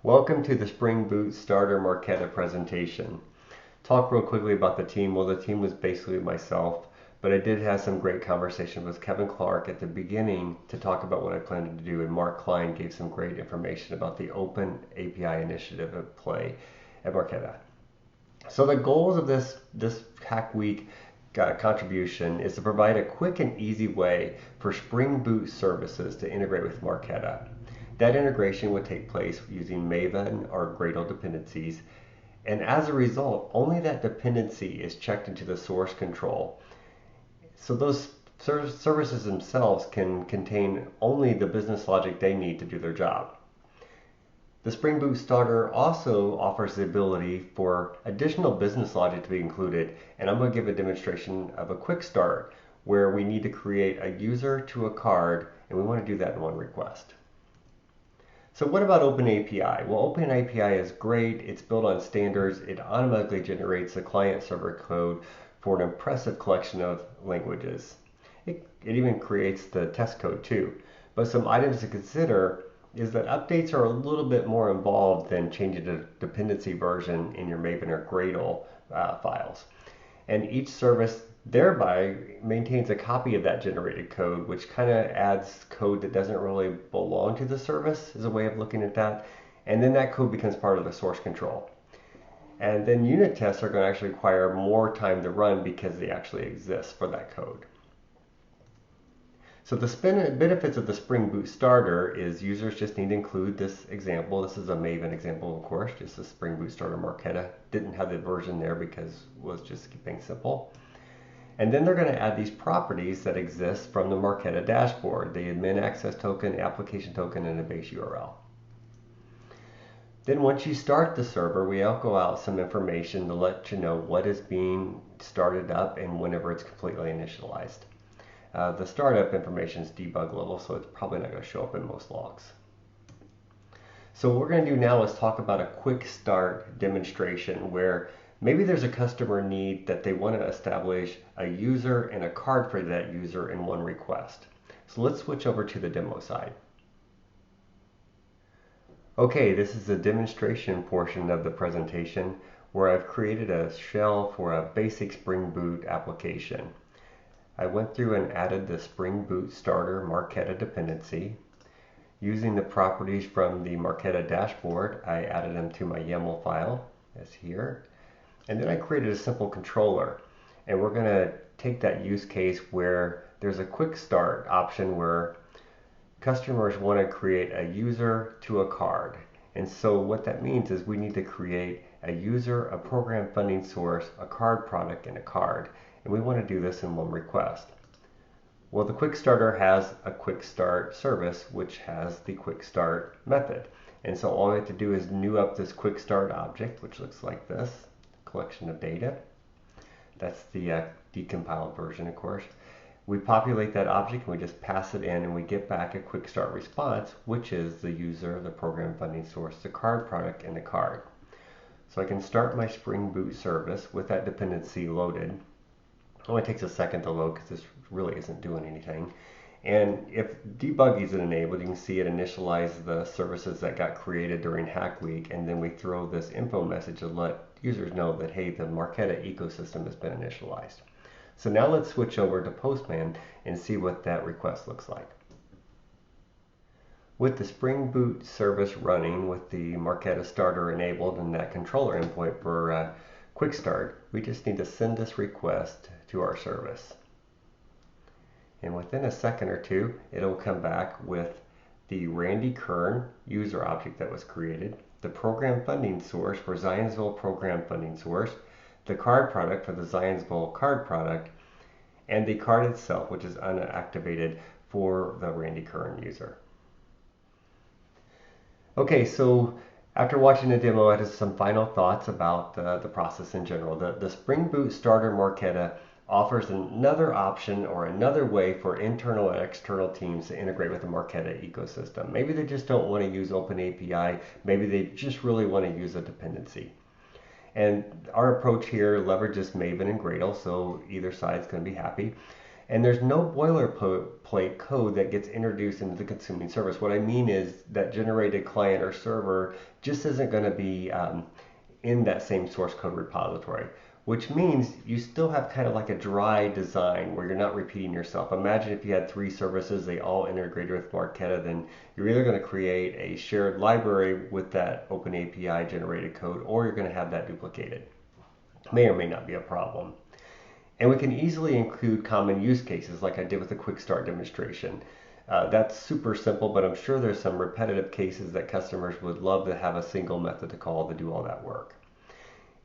Welcome to the Spring Boot Starter Marqeta presentation. Talk real quickly about the team. Well, the team was basically myself, but I did have some great conversations with Kevin Clark at the beginning to talk about what I planned to do, and Mark Klein gave some great information about the Open API initiative at play at Marqeta. So the goals of this Hack Week contribution is to provide a quick and easy way for Spring Boot services to integrate with Marqeta. That integration would take place using Maven or Gradle dependencies, and as a result, only that dependency is checked into the source control. So those services themselves can contain only the business logic they need to do their job. The Spring Boot Starter also offers the ability for additional business logic to be included, and I'm going to give a demonstration of a quick start where we need to create a user to a card, and we want to do that in one request. So what about OpenAPI? Well, OpenAPI is great. It's built on standards. It automatically generates the client-server code for an impressive collection of languages. It even creates the test code too. But some items to consider is that updates are a little bit more involved than changing the dependency version in your Maven or Gradle files. And each service thereby maintains a copy of that generated code, which kind of adds code that doesn't really belong to the service, is a way of looking at that. And then that code becomes part of the source control. And then unit tests are going to actually require more time to run because they actually exist for that code. So the benefits of the Spring Boot Starter is users just need to include this example. This is a Maven example, of course, just a Spring Boot Starter Marqeta. Didn't have the version there because it was just keeping simple. And then they're going to add these properties that exist from the Marqeta dashboard, the admin access token, application token, and a base URL. Then once you start the server, we echo out some information to let you know what is being started up and whenever it's completely initialized. The startup information is debug level, so it's probably not going to show up in most logs. So what we're going to do now is talk about a quick start demonstration where maybe there's a customer need that they want to establish a user and a card for that user in one request. So let's switch over to the demo side. Okay, this is the demonstration portion of the presentation where I've created a shell for a basic Spring Boot application. I went through and added the Spring Boot Starter Marqeta dependency. Using the properties from the Marqeta dashboard, I added them to my YAML file, as here. And then I created a simple controller. And we're going to take that use case where there's a quick start option where customers want to create a user to a card. And so what that means is we need to create a user, a program funding source, a card product, and a card. And we want to do this in one request. Well, the quick starter has a quick start service which has the quick start method. And so all we have to do is new up this quick start object, which looks like this, collection of data. That's the decompiled version, of course. We populate that object and we just pass it in and we get back a quick start response, which is the user, the program funding source, the card product, and the card. So I can start my Spring Boot service with that dependency loaded. It only takes a second to load because this really isn't doing anything. And if debug isn't enabled, you can see it initialize the services that got created during Hack Week, and then we throw this info message to let users know that, hey, the Marqeta ecosystem has been initialized. So now let's switch over to Postman and see what that request looks like. With the Spring Boot service running with the Marqeta starter enabled and that controller endpoint for quick start, we just need to send this request to our service. And within a second or two, it'll come back with the Randy Kern user object that was created, the program funding source for Zionsville program funding source, the card product for the Zionsville card product, and the card itself, which is unactivated for the Randy Kern user. Okay, so after watching the demo, I had some final thoughts about the process in general. The Spring Boot Starter Marqeta offers another option or another way for internal and external teams to integrate with the Marqeta ecosystem. Maybe they just don't want to use OpenAPI. Maybe they just really want to use a dependency. And our approach here leverages Maven and Gradle, so either side's going to be happy. And there's no boilerplate code that gets introduced into the consuming service. What I mean is that generated client or server just isn't going to be in that same source code repository, which means you still have kind of like a dry design where you're not repeating yourself. Imagine if you had 3 services, they all integrated with Marqeta, then you're either going to create a shared library with that OpenAPI generated code, or you're going to have that duplicated. May or may not be a problem. And we can easily include common use cases like I did with the quick start demonstration. That's super simple, but I'm sure there's some repetitive cases that customers would love to have a single method to call to do all that work.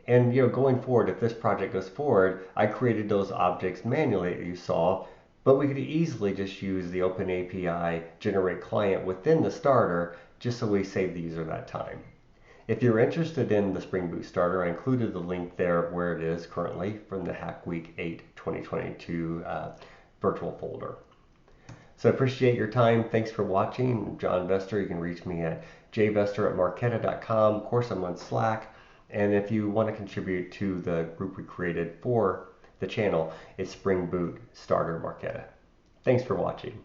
And going forward, if this project goes forward, I created those objects manually that you saw, but we could easily just use the OpenAPI generate client within the starter just so we save the user that time. If you're interested in the Spring Boot Starter, I included the link there where it is currently from the Hack Week 8 2022 virtual folder. So I appreciate your time. Thanks for watching. I'm John Vester. You can reach me at jvester@marqeta.com. Of course, I'm on Slack. And if you want to contribute to the group we created for the channel, it's Spring Boot Starter Marqeta. Thanks for watching.